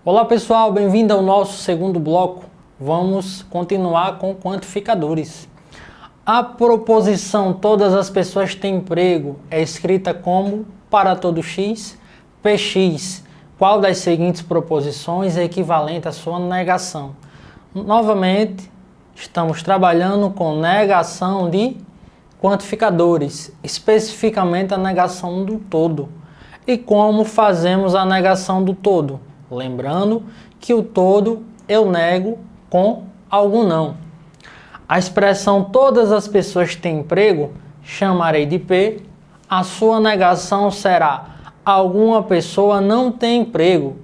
Olá pessoal, bem-vindo ao nosso segundo bloco. Vamos continuar com quantificadores. A proposição todas as pessoas têm emprego é escrita como para todo x, px. Qual das seguintes proposições é equivalente à sua negação? Novamente, estamos trabalhando com negação de quantificadores, especificamente a negação do todo. E como fazemos a negação do todo? Lembrando que o todo eu nego com algum não. A expressão todas as pessoas têm emprego, chamarei de P. A sua negação será alguma pessoa não tem emprego.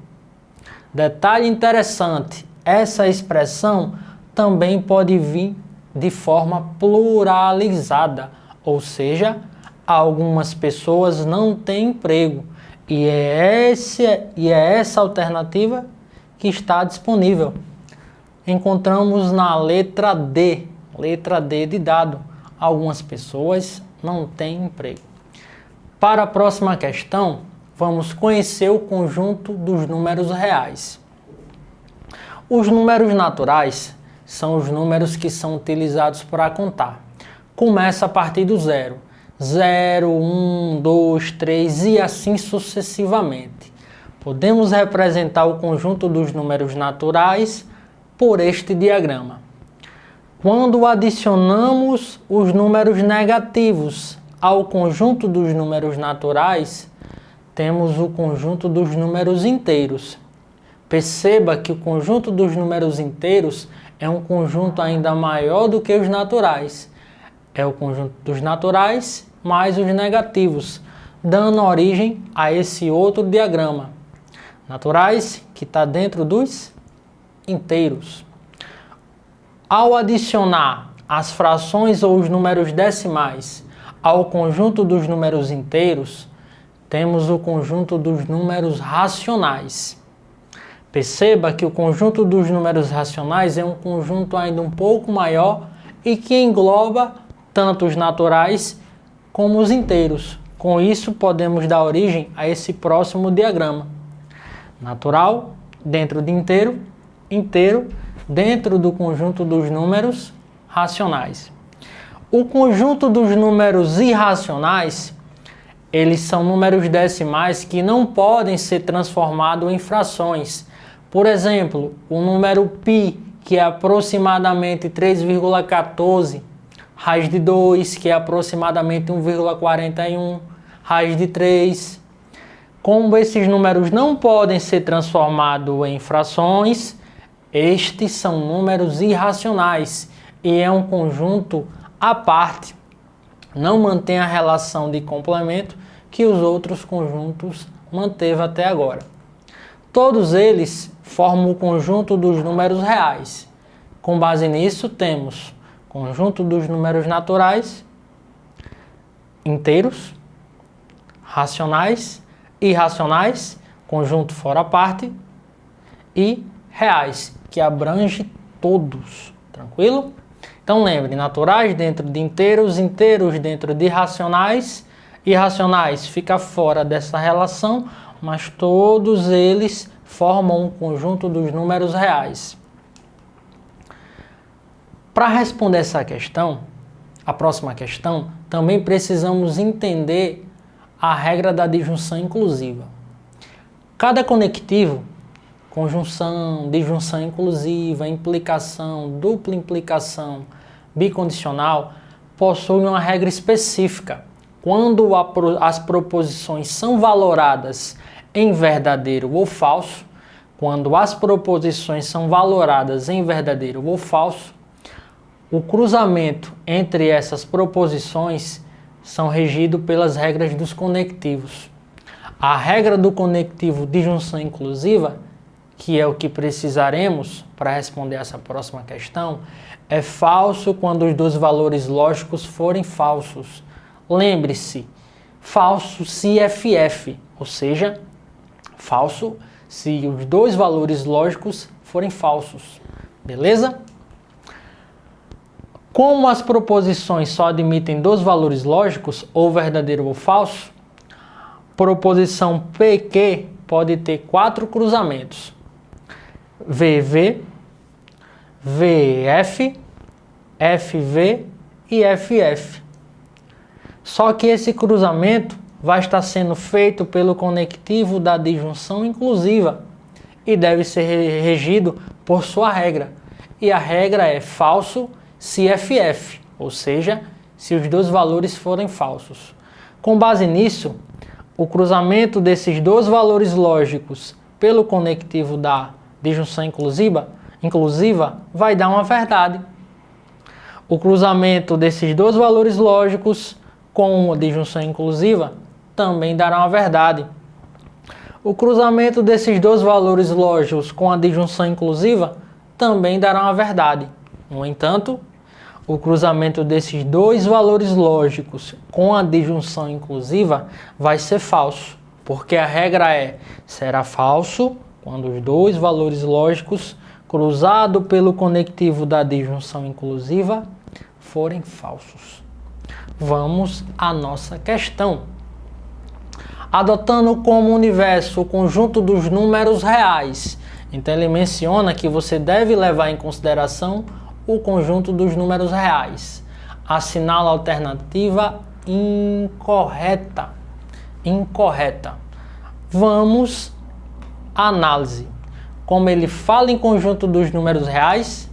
Detalhe interessante, essa expressão também pode vir de forma pluralizada, ou seja, algumas pessoas não têm emprego. E é essa alternativa que está disponível. Encontramos na letra D de dado. Algumas pessoas não têm emprego. Para a próxima questão, vamos conhecer o conjunto dos números reais. Os números naturais são os números que são utilizados para contar. Começa a partir do zero. 0, 1, 2, 3 e assim sucessivamente. Podemos representar o conjunto dos números naturais por este diagrama. Quando adicionamos os números negativos ao conjunto dos números naturais, temos o conjunto dos números inteiros. Perceba que o conjunto dos números inteiros é um conjunto ainda maior do que os naturais. É o conjunto dos naturais mais os negativos, dando origem a esse outro diagrama. Naturais, que está dentro dos inteiros. Ao adicionar as frações ou os números decimais ao conjunto dos números inteiros, temos o conjunto dos números racionais. Perceba que o conjunto dos números racionais é um conjunto ainda um pouco maior e que engloba tanto os naturais como os inteiros. Com isso, podemos dar origem a esse próximo diagrama. Natural dentro de inteiro, inteiro dentro do conjunto dos números racionais. O conjunto dos números irracionais, eles são números decimais que não podem ser transformados em frações. Por exemplo, o número π, que é aproximadamente 3,14, raiz de 2, que é aproximadamente 1,41, raiz de 3. Como esses números não podem ser transformados em frações, estes são números irracionais e é um conjunto à parte. Não mantém a relação de complemento que os outros conjuntos manteve até agora. Todos eles formam o conjunto dos números reais. Com base nisso, temos conjunto dos números naturais, inteiros, racionais, irracionais, conjunto fora parte, e reais, que abrange todos. Tranquilo? Então lembre, naturais dentro de inteiros, inteiros dentro de racionais, irracionais fica fora dessa relação, mas todos eles formam um conjunto dos números reais. Para responder essa questão, a próxima questão, também precisamos entender a regra da disjunção inclusiva. Cada conectivo, conjunção, disjunção inclusiva, implicação, dupla implicação, bicondicional, possui uma regra específica. Quando as proposições são valoradas em verdadeiro ou falso, quando as proposições são valoradas em verdadeiro ou falso, o cruzamento entre essas proposições são regidos pelas regras dos conectivos. A regra do conectivo disjunção inclusiva, que é o que precisaremos para responder essa próxima questão, é falso quando os dois valores lógicos forem falsos. Lembre-se, falso se FF, ou seja, falso se os dois valores lógicos forem falsos. Beleza? Como as proposições só admitem dois valores lógicos, ou verdadeiro ou falso, proposição PQ pode ter 4 cruzamentos. VV, VF, FV e FF. Só que esse cruzamento vai estar sendo feito pelo conectivo da disjunção inclusiva e deve ser regido por sua regra. E a regra é falso se FF, ou seja, se os dois valores forem falsos. Com base nisso, o cruzamento desses dois valores lógicos pelo conectivo da disjunção inclusiva vai dar uma verdade. O cruzamento desses dois valores lógicos com a disjunção inclusiva também dará uma verdade. O cruzamento desses dois valores lógicos com a disjunção inclusiva também dará uma verdade. No entanto, o cruzamento desses dois valores lógicos com a disjunção inclusiva vai ser falso, porque a regra é: será falso quando os dois valores lógicos cruzados pelo conectivo da disjunção inclusiva forem falsos. Vamos à nossa questão. Adotando como universo o conjunto dos números reais. Então ele menciona que você deve levar em consideração o conjunto dos números reais. Assinala a alternativa incorreta. Incorreta. Vamos à análise. Como ele fala em conjunto dos números reais,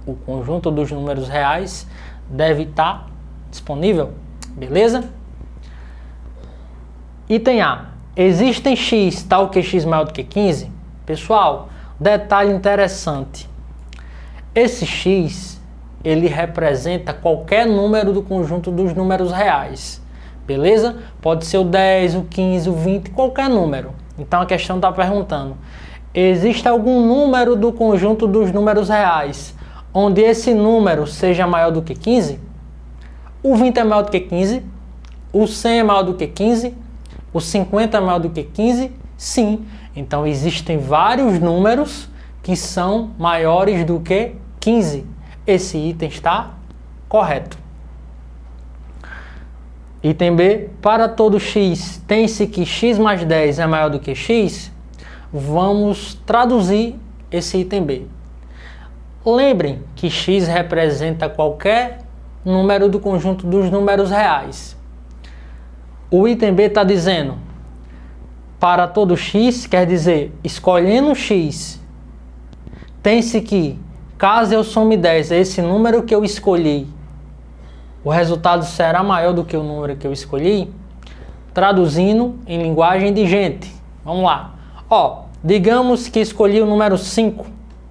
o conjunto dos números reais deve estar disponível. Beleza? Item A. Existem x tal que x maior do que 15? Pessoal, detalhe interessante. Esse x, ele representa qualquer número do conjunto dos números reais. Beleza? Pode ser o 10, o 15, o 20, qualquer número. Então a questão está perguntando: existe algum número do conjunto dos números reais onde esse número seja maior do que 15? O 20 é maior do que 15? O 100 é maior do que 15? O 50 é maior do que 15? Sim. Então existem vários números que são maiores do que 15. Esse item está correto. Item B. Para todo x, tem-se que x mais 10 é maior do que x? Vamos traduzir esse item B. Lembrem que x representa qualquer número do conjunto dos números reais. O item B está dizendo: para todo x, quer dizer, escolhendo x, tem-se que, caso eu some 10 a esse número que eu escolhi, o resultado será maior do que o número que eu escolhi? Traduzindo em linguagem de gente. Vamos lá. Digamos que escolhi o número 5,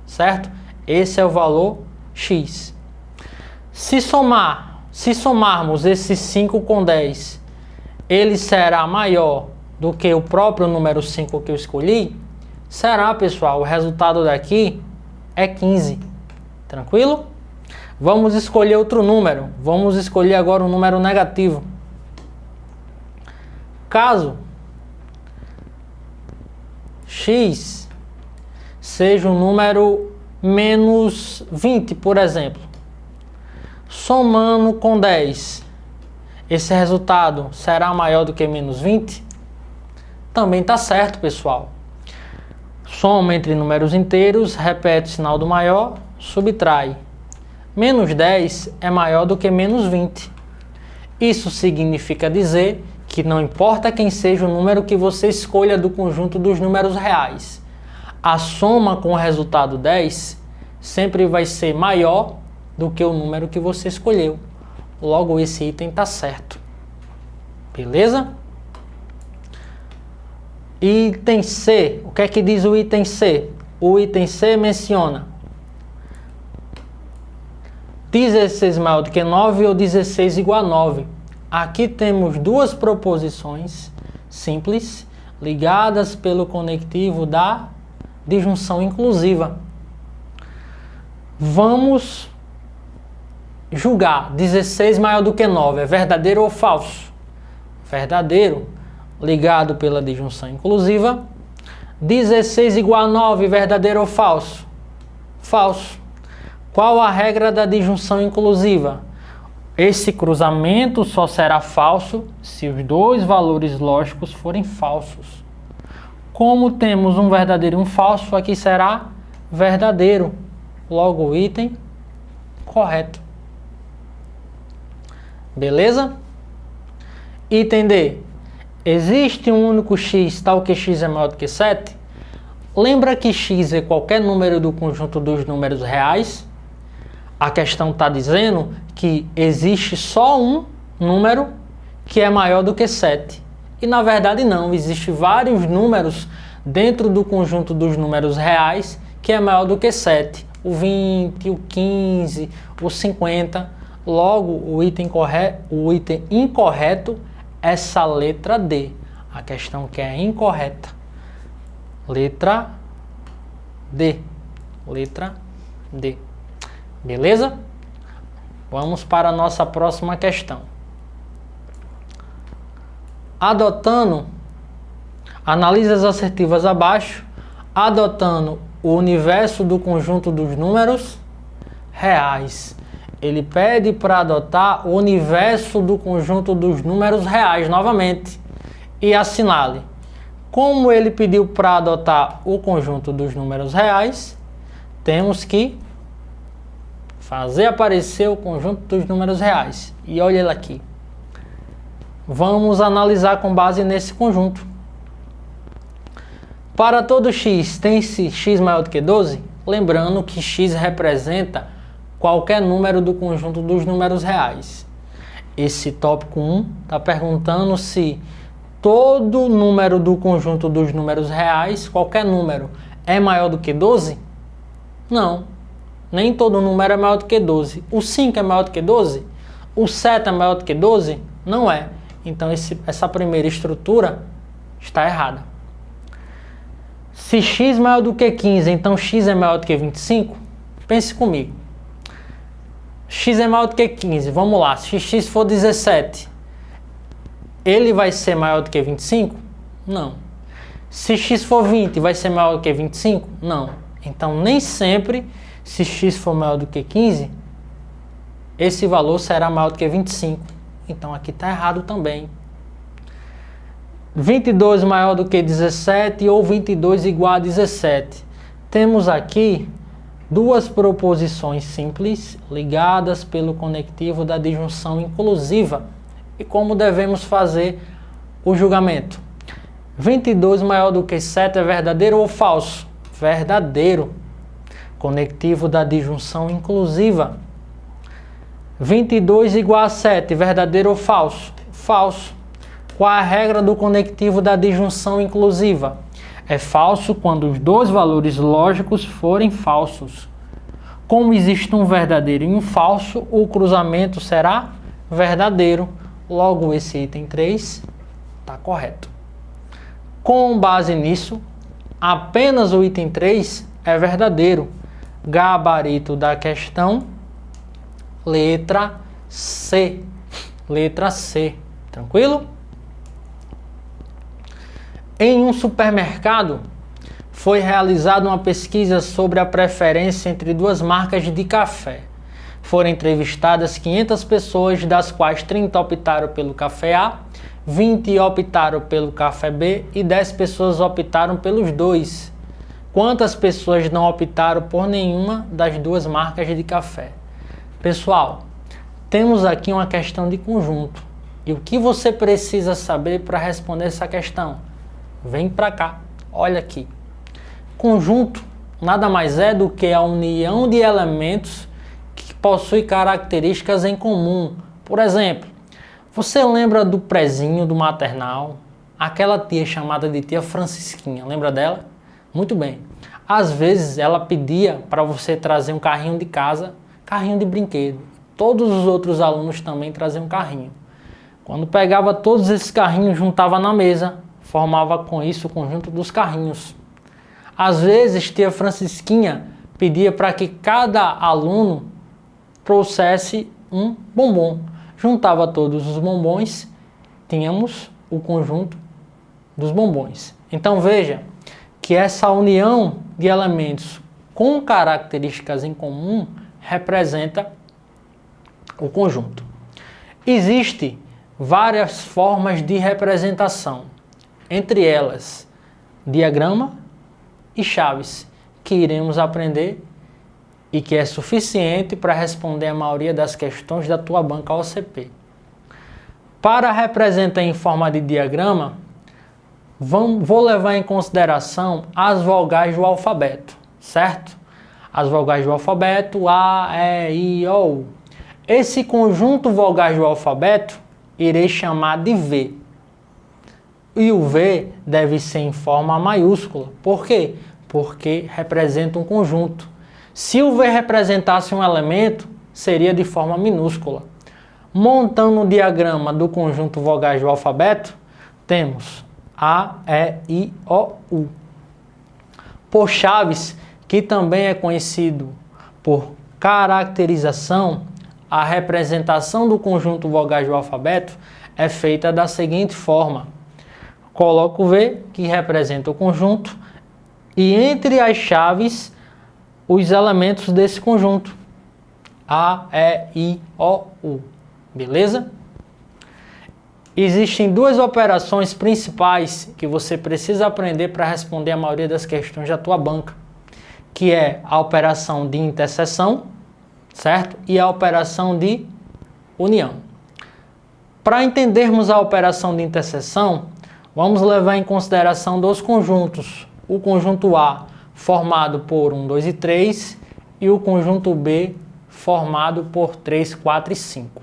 certo? Esse é o valor x. Se somarmos esse 5 com 10, ele será maior do que o próprio número 5 que eu escolhi? Será, pessoal. O resultado daqui é 15. Tranquilo? Vamos escolher outro número. Vamos escolher agora um número negativo. Caso x seja um número menos 20, por exemplo, somando com 10, esse resultado será maior do que menos 20? Também está certo, pessoal. Soma entre números inteiros, repete o sinal do maior, subtrai. Menos 10 é maior do que menos 20. Isso significa dizer que não importa quem seja o número que você escolha do conjunto dos números reais, a soma com o resultado 10 sempre vai ser maior do que o número que você escolheu. Logo, esse item está certo. Beleza? Item C. O que é que diz o item C? O item C menciona 16 maior do que 9 ou 16 igual a 9. Aqui temos duas proposições simples ligadas pelo conectivo da disjunção inclusiva. Vamos julgar 16 maior do que 9. É verdadeiro ou falso? Verdadeiro, ligado pela disjunção inclusiva. 16 igual a 9, verdadeiro ou falso? Falso. Qual a regra da disjunção inclusiva? Esse cruzamento só será falso se os dois valores lógicos forem falsos. Como temos um verdadeiro e um falso, aqui será verdadeiro. Logo, o item correto. Beleza? Item D. Existe um único x tal que x é maior do que 7? Lembra que x é qualquer número do conjunto dos números reais? A questão está dizendo que existe só um número que é maior do que 7. E na verdade não, existem vários números dentro do conjunto dos números reais que é maior do que 7. O 20, o 15, o 50. Logo, o item incorreto é essa letra D. A questão que é incorreta. Letra D. Letra D. Beleza? Vamos para a nossa próxima questão. Analise as assertivas abaixo, adotando o universo do conjunto dos números reais. Ele pede para adotar o universo do conjunto dos números reais novamente. E assinale. Como ele pediu para adotar o conjunto dos números reais, temos que fazer aparecer o conjunto dos números reais. E olha ele aqui. Vamos analisar com base nesse conjunto. Para todo x, tem-se x maior do que 12? Lembrando que x representa qualquer número do conjunto dos números reais. Esse tópico 1 está perguntando se todo número do conjunto dos números reais, qualquer número, é maior do que 12? Não. Nem todo número é maior do que 12. O 5 é maior do que 12? O 7 é maior do que 12? Não é. Então essa primeira estrutura está errada. Se x é maior do que 15, então x é maior do que 25? Pense comigo. X é maior do que 15, vamos lá. Se x for 17, ele vai ser maior do que 25? Não. Se x for 20, vai ser maior do que 25? Não. Então nem sempre, se x for maior do que 15, esse valor será maior do que 25. Então aqui está errado também. 22 maior do que 17 ou 22 igual a 17. Temos aqui duas proposições simples ligadas pelo conectivo da disjunção inclusiva. E como devemos fazer o julgamento? 22 maior do que 7 é verdadeiro ou falso? Verdadeiro. Conectivo da disjunção inclusiva. 22 igual a 7, verdadeiro ou falso? Falso. Qual a regra do conectivo da disjunção inclusiva? É falso quando os dois valores lógicos forem falsos. Como existe um verdadeiro e um falso, o cruzamento será verdadeiro. Logo, esse item 3 está correto. Com base nisso, apenas o item 3 é verdadeiro. Gabarito da questão, letra C. Letra C. Tranquilo? Em um supermercado, foi realizada uma pesquisa sobre a preferência entre duas marcas de café. Foram entrevistadas 500 pessoas, das quais 30 optaram pelo café A, 20 optaram pelo café B e 10 pessoas optaram pelos dois. Quantas pessoas não optaram por nenhuma das duas marcas de café? Pessoal, temos aqui uma questão de conjunto. E o que você precisa saber para responder essa questão? Vem para cá, olha aqui. Conjunto nada mais é do que a união de elementos que possuem características em comum. Por exemplo, você lembra do prezinho do maternal? Aquela tia chamada de tia Francisquinha, lembra dela? Muito bem. Às vezes ela pedia para você trazer um carrinho de casa, carrinho de brinquedo. Todos os outros alunos também traziam um carrinho. Quando pegava todos esses carrinhos, juntava na mesa, formava com isso o conjunto dos carrinhos. Às vezes, tia Francisquinha pedia para que cada aluno trouxesse um bombom. Juntava todos os bombons, tínhamos o conjunto dos bombons. Então veja que essa união de elementos com características em comum representa o conjunto. Existem várias formas de representação. Entre elas, diagrama e chaves, que iremos aprender e que é suficiente para responder a maioria das questões da tua banca OCP. Para representar em forma de diagrama, vou levar em consideração as vogais do alfabeto, certo? As vogais do alfabeto, A, E, I, O, U. Esse conjunto vogais do alfabeto irei chamar de V. E o V deve ser em forma maiúscula. Por quê? Porque representa um conjunto. Se o V representasse um elemento, seria de forma minúscula. Montando o diagrama do conjunto vogais do alfabeto, temos A, E, I, O, U. Por chaves, que também é conhecido por caracterização, a representação do conjunto vogais do alfabeto é feita da seguinte forma. Coloco o V, que representa o conjunto, e entre as chaves, os elementos desse conjunto. A, E, I, O, U. Beleza? Existem duas operações principais que você precisa aprender para responder a maioria das questões da tua banca, que é a operação de interseção, certo? E a operação de união. Para entendermos a operação de interseção, vamos levar em consideração dois conjuntos. O conjunto A, formado por 1, 2 e 3, e o conjunto B, formado por 3, 4 e 5.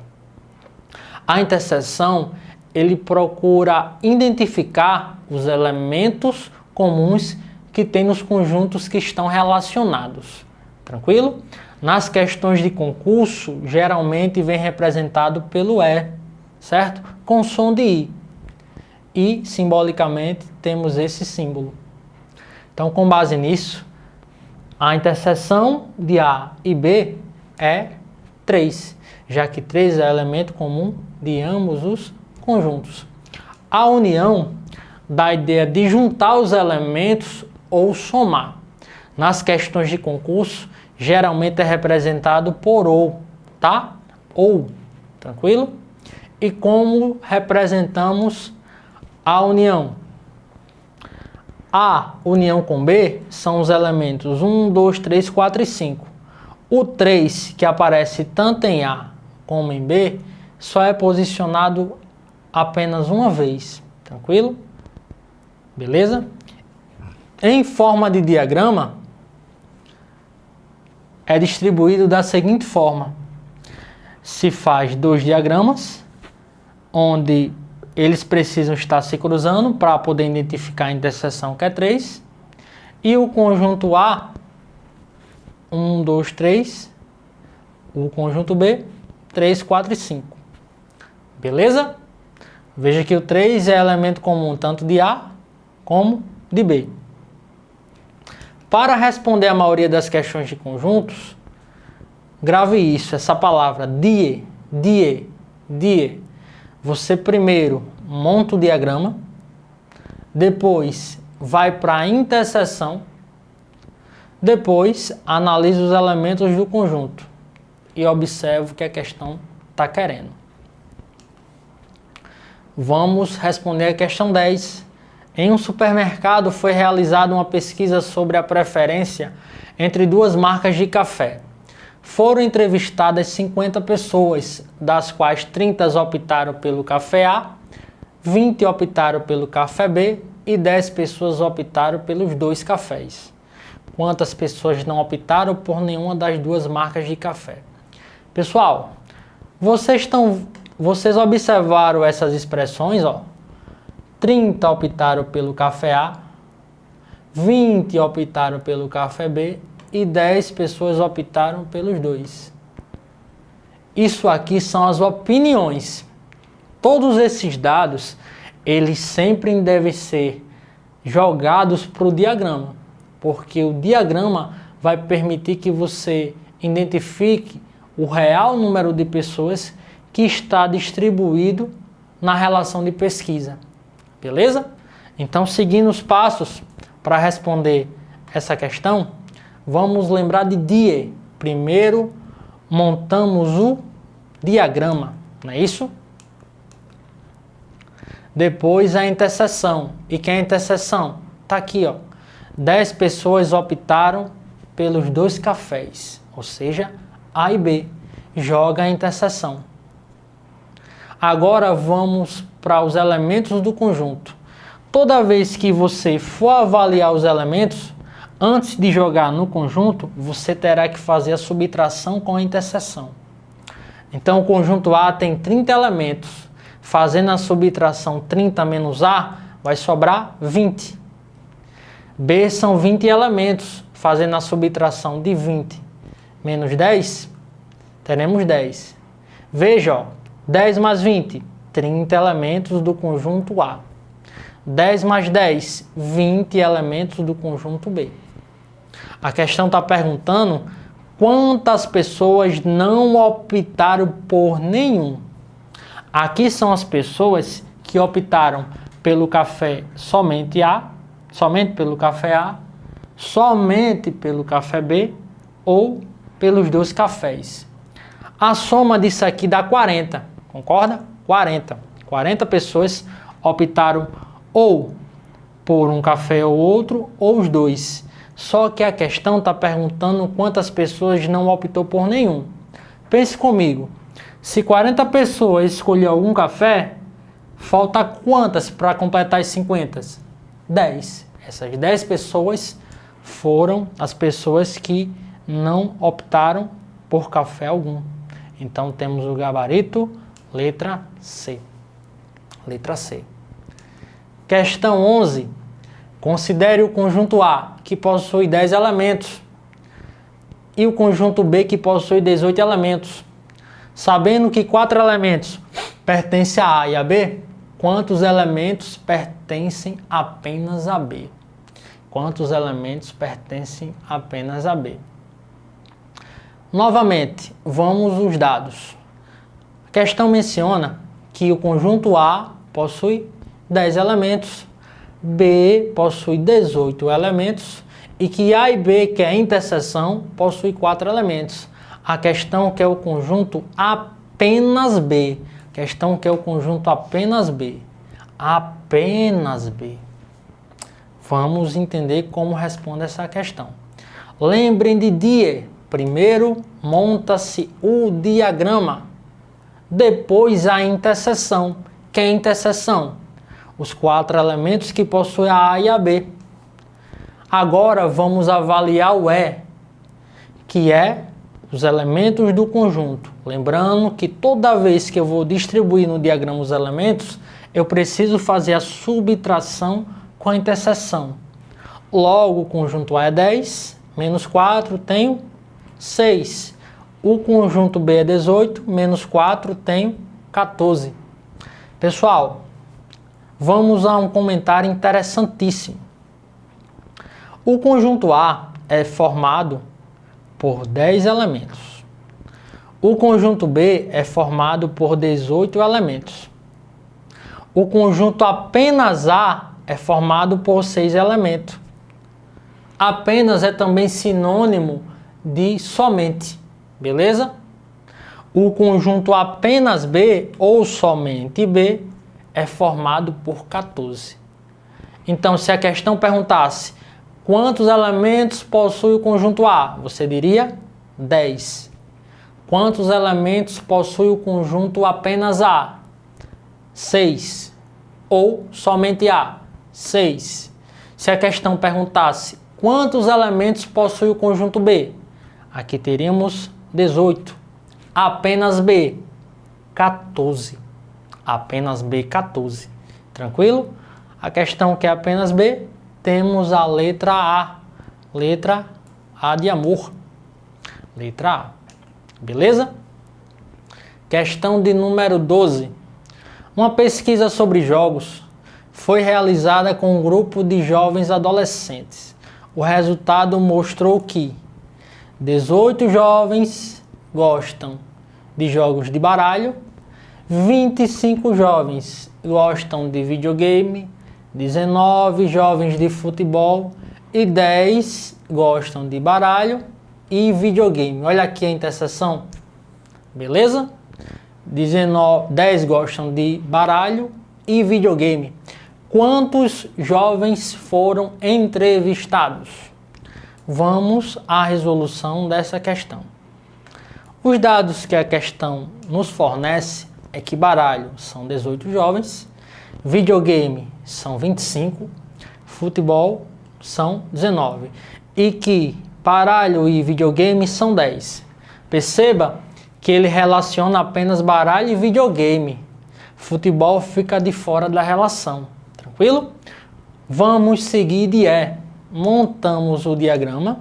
A interseção, ele procura identificar os elementos comuns que tem nos conjuntos que estão relacionados. Tranquilo? Nas questões de concurso, geralmente vem representado pelo E, certo? Com som de I. E, simbolicamente, temos esse símbolo. Então, com base nisso, a interseção de A e B é 3, já que 3 é elemento comum de ambos os conjuntos. A união dá a ideia de juntar os elementos ou somar. Nas questões de concurso, geralmente é representado por ou, tá? Ou, tranquilo? E como representamos a união? A união com B são os elementos 1, 2, 3, 4 e 5. O 3, que aparece tanto em A como em B, só é posicionado apenas uma vez. Tranquilo? Beleza? Em forma de diagrama, é distribuído da seguinte forma. Se faz 2 diagramas, onde eles precisam estar se cruzando para poder identificar a interseção, que é 3. E o conjunto A, 1, 2, 3. O conjunto B, 3, 4 e 5. Beleza? Veja que o 3 é elemento comum tanto de A como de B. Para responder a maioria das questões de conjuntos, grave isso, essa palavra, die. Você primeiro monta o diagrama, depois vai para a interseção, depois analisa os elementos do conjunto e observa o que a questão está querendo. Vamos responder a questão 10. Em um supermercado foi realizada uma pesquisa sobre a preferência entre duas marcas de café. Foram entrevistadas 50 pessoas, das quais 30 optaram pelo café A, 20 optaram pelo café B e 10 pessoas optaram pelos dois cafés. Quantas pessoas não optaram por nenhuma das duas marcas de café? Pessoal, vocês observaram essas expressões, ó? 30 optaram pelo café A, 20 optaram pelo café B e 10 pessoas optaram pelos dois. Isso aqui são as opiniões. Todos esses dados, eles sempre devem ser jogados para o diagrama, porque o diagrama vai permitir que você identifique o real número de pessoas que está distribuído na relação de pesquisa. Beleza? Então, seguindo os passos para responder essa questão, vamos lembrar de die. Primeiro, montamos o diagrama, não é isso? Depois, a interseção. E que é a interseção? Está aqui, ó. 10 pessoas optaram pelos 2 cafés, ou seja, A e B. Joga a interseção. Agora vamos para os elementos do conjunto. Toda vez que você for avaliar os elementos, antes de jogar no conjunto, você terá que fazer a subtração com a interseção. Então o conjunto A tem 30 elementos. Fazendo a subtração 30 menos A, vai sobrar 20. B são 20 elementos. Fazendo a subtração de 20 menos 10, teremos 10. Veja, ó, 10 mais 20, 30 elementos do conjunto A. 10 mais 10, 20 elementos do conjunto B. A questão está perguntando quantas pessoas não optaram por nenhum. Aqui são as pessoas que optaram pelo café somente A, somente pelo café A, somente pelo café B ou pelos 2 cafés. A soma disso aqui dá 40, concorda? 40. 40 pessoas optaram ou por um café ou outro, ou os 2. Só que a questão está perguntando quantas pessoas não optou por nenhum. Pense comigo, se 40 pessoas escolher algum café, falta quantas para completar as 50? 10. Essas 10 pessoas foram as pessoas que não optaram por café algum. Então temos o gabarito, letra C. Letra C. Questão 11. Considere o conjunto A, que possui 10 elementos, e o conjunto B, que possui 18 elementos. Sabendo que 4 elementos pertencem a A e a B, quantos elementos pertencem apenas a B? Quantos elementos pertencem apenas a B? Novamente, vamos aos dados. A questão menciona que o conjunto A possui 10 elementos, B possui 18 elementos e que A e B, que é a interseção, possui 4 elementos. A questão quer o conjunto apenas B. A questão quer o conjunto apenas B. Apenas B. Vamos entender como responde essa questão. Lembrem de DIE. Primeiro monta-se o diagrama. Depois a interseção. Que é a interseção? Os 4 elementos que possuem a A e a B. Agora vamos avaliar o E, que é os elementos do conjunto. Lembrando que toda vez que eu vou distribuir no diagrama os elementos, eu preciso fazer a subtração com a interseção. Logo, o conjunto A é 10, menos 4, tenho 6. O conjunto B é 18, menos 4, tenho 14. Pessoal, vamos a um comentário interessantíssimo. O conjunto A é formado por 10 elementos. O conjunto B é formado por 18 elementos. O conjunto apenas A é formado por 6 elementos. Apenas é também sinônimo de somente, beleza? O conjunto apenas B ou somente B é formado por 14. Então, se a questão perguntasse quantos elementos possui o conjunto A, você diria 10. Quantos elementos possui o conjunto apenas A? 6. Ou somente A? 6. Se a questão perguntasse quantos elementos possui o conjunto B, aqui teríamos 18. Apenas B, 14. Apenas B, 14. Tranquilo? A questão que é apenas B, temos a letra A. Letra A de amor. Letra A. Beleza? Questão de número 12. Uma pesquisa sobre jogos foi realizada com um grupo de jovens adolescentes. O resultado mostrou que 18 jovens gostam de jogos de baralho, 25 jovens gostam de videogame, 19 jovens de futebol e 10 gostam de baralho e videogame. Olha aqui a interseção, beleza? 10 gostam de baralho e videogame. Quantos jovens foram entrevistados? Vamos à resolução dessa questão. Os dados que a questão nos fornece é que baralho são 18 jovens, videogame são 25, futebol são 19 e que baralho e videogame são 10. Perceba que ele relaciona apenas baralho e videogame. Futebol fica de fora da relação. Tranquilo? Vamos seguir de montamos o diagrama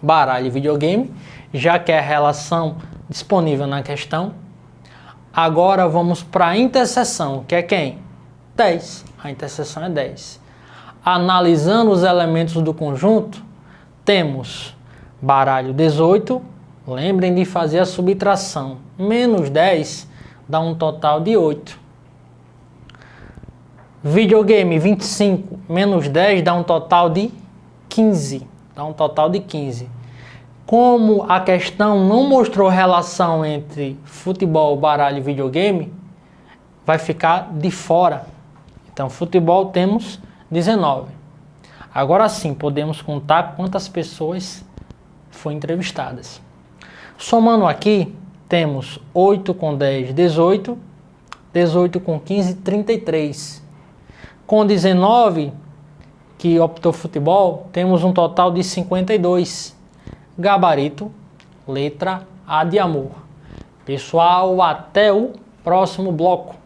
baralho e videogame, já que é a relação disponível na questão. Agora vamos para a interseção, que é quem? 10. A interseção é 10. Analisando os elementos do conjunto, temos baralho 18, lembrem de fazer a subtração, menos 10 dá um total de 8. Videogame 25 menos 10 dá um total de 15. Como a questão não mostrou relação entre futebol, baralho e videogame, vai ficar de fora. Então, futebol temos 19. Agora sim, podemos contar quantas pessoas foram entrevistadas. Somando aqui, temos 8 com 10, 18. 18 com 15, 33. Com 19, que optou futebol, temos um total de 52. Gabarito, letra A de amor. Pessoal, até o próximo bloco.